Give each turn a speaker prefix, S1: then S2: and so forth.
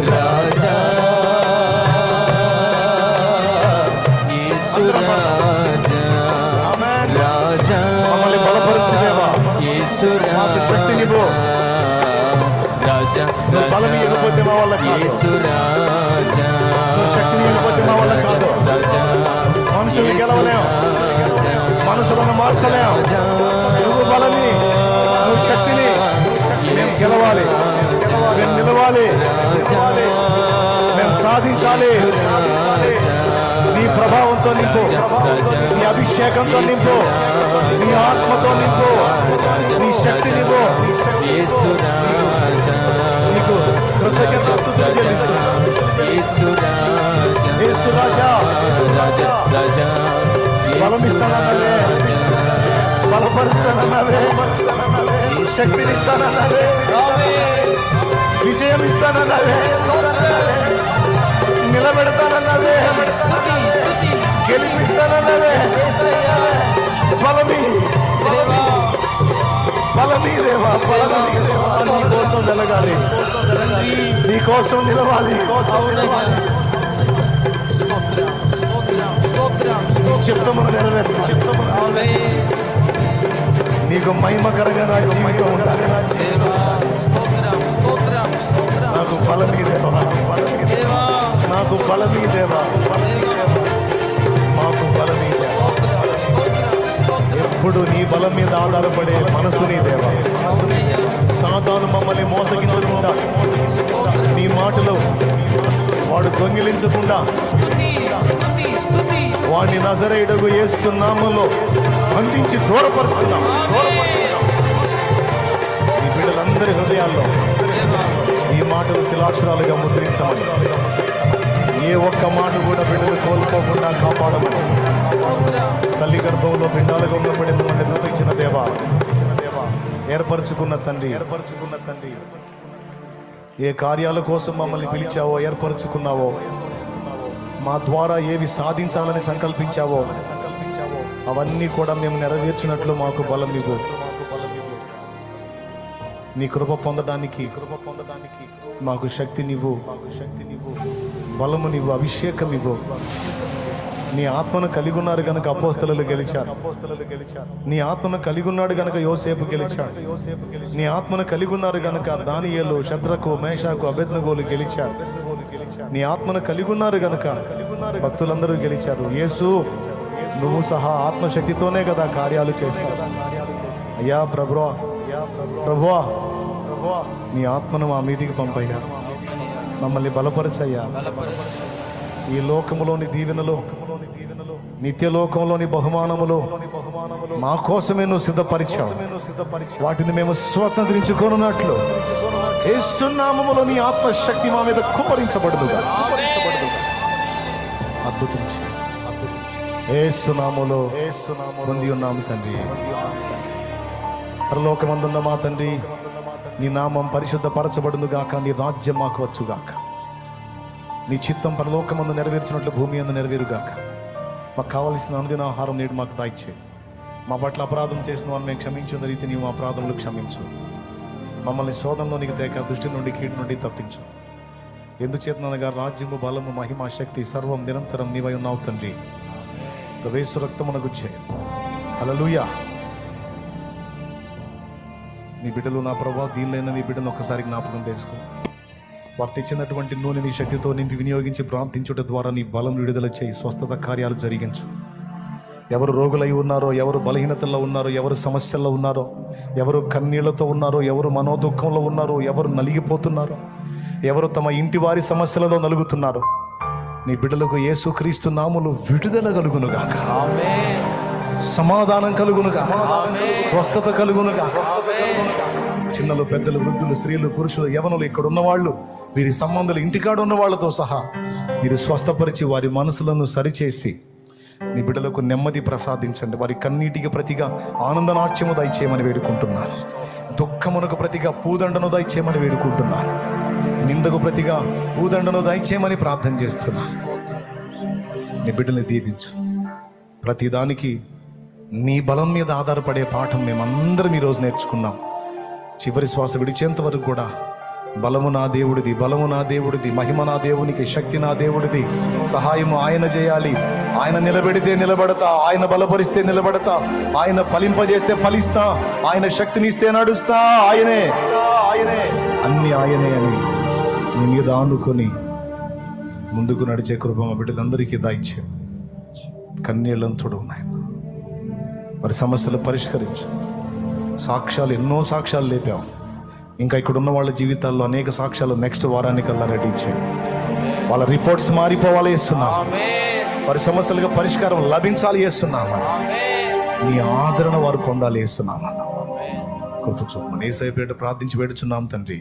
S1: రాజా యేసు రాజా రాజా
S2: మమ్మల్ని బలపరచు దేవా.
S1: యేసు
S2: మాకు శక్తినివ్వు.
S1: రాజా
S2: నువ్వు బలం ఇవ్వకపోతే మా వల్ల కాదు.
S1: యేసు రాజా
S2: నువ్వు శక్తిని ఇవ్వకపోతే మా వల్ల కాదు.
S1: రాజా
S2: మనుషుల్ని గెలవలేం, మనసులను మార్చలేం. నువ్వు బలని, నువ్వు శక్తిని. మేము గెలవాలి, మేము నిలవాలి, మేము సాధించాలి. నీ ప్రభావంతో నింపు, నీ అభిషేకంతో నింపు, నీ ఆత్మతో నింపు, నీ శక్తి నింపు. నీకు కృతజ్ఞతాస్తుతులు చెల్లిస్తున్నాను. యేసు రాజా బలం ఇస్తానన్నావే, బలపరుస్తానన్నావే, శక్తిని ఇస్తానన్నావే, విజయం ఇస్తానన్నావే, నిలబెడతానన్నావే, గెలిపిస్తానన్నావే. బలమి బలమి దేవా, బలమి దేవా. నీ కోసం వెలగాలి, నీ కోసం నిలవాలి. చిత్తమును నెరవేర్చు. నీకు మహిమకరంగా నా జీవితం ఉండాలి. నాకు బలమీ దేవా, నాకు బలమీ దేవా, మాకు బలమీ దేవా. ఎప్పుడు నీ బలం మీద ఆధారపడే మనసు నీ దేవా. సాతాను మమ్మల్ని మోసగించకుండా, నీ మాటలో వాడు దొంగిలించకుండా, వాడిని నజరేయుడగు యేసు నామములో బంధించి దూరపరుస్తున్నాం. ఈ బిడ్డలందరి హృదయాల్లో ఈ మాటలు శిలాక్షరాలుగా ముద్రించమని, ఏ ఒక్క మాట కూడా బిడ్డలు కోల్పోకుండా కాపాడమని, తల్లి గర్భంలో బిడ్డలుగా ఉన్నప్పుడే మమ్మల్ని రూపించిన దేవా, ఏర్పరచుకున్న తండ్రి, ఏ కార్యాల కోసం మమ్మల్ని పిలిచావో, ఏర్పరచుకున్నావో, మా ద్వారా ఏవి సాధించాలని సంకల్పించావో అవన్నీ కూడా మేము నెరవేర్చినట్లు మాకు బలం ఇవ్వు. నీ కృప పొందడానికి మాకు శక్తినివ్వు, బలమునివ్వు, అభిషేకం ఇవ్వు. నీ ఆత్మను కలిగి ఉన్నారు కనుక అపోస్తలులు గెలిచారు. నీ ఆత్మను కలిగి ఉన్నాడు కనుక యోసేపు గెలిచాడు. నీ ఆత్మను కలిగి ఉన్నారు కనుక దానియేలు, షద్రకు, మేషాకు, అబేద్నెగోలు గెలిచారు. నీ ఆత్మను కలిగి ఉన్నారు కనుక భక్తులందరూ గెలిచారు. యేసు, నువ్వు సహా ఆత్మశక్తితోనే కదా కార్యాలు చేశావు. అయ్యా ప్రభువా, నీ ఆత్మను మా మీదికి పంపయ్యా, మమ్మల్ని బలపరచయ్యా. ఈ లోకములోని దీవెనలో, నిత్యలోకంలోని బహుమానములు మా కోసమే నువ్వు సిద్ధపరిచావు. వాటిని మేము స్వతంత్రించుకోనున్నట్లు యేసు నామములో నీ ఆత్మశక్తి మా మీద కుమ్మరించబడుదుగా. అద్భుతం యేసు నామములో పొంది ఉన్నాము తండ్రి. పరలోకమందున్న మా తండ్రి, నీ నామం పరిశుద్ధపరచబడునుగాక, నీ రాజ్యం మాకు వచ్చుగాక, నీ చిత్తం పరలోకమందు నెరవేర్చినట్లు భూమి అందు నెరవేరుగాక. మాకు కావలసిన అనుదిన ఆహారం నేడు మాకు దాయిచ్చే. మా పట్ల అపరాధం చేసిన వాళ్ళు మేము క్షమించిన రీతి నీవు మా అపరాధములు క్షమించు. మమ్మల్ని శోధనలోనికి తేక దుష్టి నుండి, కీడు నుండి తప్పించు. ఎందుచేతనగా రాజ్యము, బలము, మహిమ, శక్తి సర్వం నిరంతరం నీవై ఉన్నావు తండ్రి. యేసు రక్తమునకు జయ. హల్లెలూయా. నీ బిడ్డలు నా ప్రభావ దీనిలైన నీ బిడ్డను ఒక్కసారి జ్ఞాపకం చేసుకో. వారు తెచ్చినటువంటి నూనె నీ శక్తితో నింపి వినియోగించి ప్రార్థించుట ద్వారా నీ బలం విడుదల చేయి, స్వస్థత కార్యాలు జరిగించు. ఎవరు రోగులై ఉన్నారో, ఎవరు బలహీనతల్లో ఉన్నారో, ఎవరు సమస్యల్లో ఉన్నారో, ఎవరు కన్నీళ్లతో ఉన్నారో, ఎవరు మనోదుఖంలో ఉన్నారో, ఎవరు నలిగిపోతున్నారో, ఎవరు తమ ఇంటి వారి సమస్యలలో నలుగుతున్నారో, నీ బిడ్డలకు యేసుక్రీస్తు నామములో విడుదల కలుగునుగాక, సమాధానం కలుగునుగాక, స్వస్థత కలుగునుగాక. చిన్నలు, పెద్దలు, వృద్ధులు, స్త్రీలు, పురుషులు, యవనులు, ఇక్కడ ఉన్నవాళ్ళు, వీరి సంబంధాలు, ఇంటికాడ ఉన్న వాళ్ళతో సహా మీరు స్వస్థపరిచి వారి మనసులను సరిచేసి నీ బిడ్డలకు నెమ్మది ప్రసాదించండి. వారి కన్నీటికి ప్రతిగా ఆనందనాట్యము దయచేయమని వేడుకుంటున్నారు. దుఃఖమునకు ప్రతిగా పూదండను దయచేయమని వేడుకుంటున్నారు. నిందకు ప్రతిగా పూదండను దయచేయమని ప్రార్థన చేస్తున్నాను. నీ బిడ్డల్ని దీవించు. ప్రతిదానికి నీ బలం మీద ఆధారపడే పాఠం మేమందరం ఈరోజు నేర్చుకున్నాం. చివరి శ్వాస విడిచేంత వరకు కూడా బలము నా దేవుడిది, బలము నా దేవుడిది, మహిమ నా దేవునికి, శక్తి నా దేవుడిది. సహాయము ఆయన చేయాలి. ఆయన నిలబెడితే నిలబడతా, ఆయన బలపరిస్తే నిలబడతా, ఆయన ఫలింపజేస్తే ఫలిస్తా, ఆయన శక్తినిస్తే నడుస్తా. ఆయనే ఆయనే అన్ని ఆయనే అని నీ మీద ఆనుకొని ముందుకు నడిచే కృప మా బిడ్డలందరికీ దయచే. కన్నీళ్ళంతుడు ఉన్నాయి, వారి సమస్యలు పరిష్కరించు. సాక్ష్యాలు, ఎన్నో సాక్ష్యాలు లేపావు. ఇంకా ఇక్కడ ఉన్న వాళ్ళ జీవితాల్లో అనేక సాక్ష్యాలు నెక్స్ట్ వారానికల్లా రెడీ చేయి. వాళ్ళ రిపోర్ట్స్ మారిపోవాలి చేస్తున్నాం. వారి సమస్యలుగా పరిష్కారం లభించాలి చేస్తున్నాం. నీ ఆదరణ వారు పొందాలి చేస్తున్నాం. కృప చూపమని యేసయ్య పేరిట ప్రార్థించి వేడుచున్నాం తండ్రి.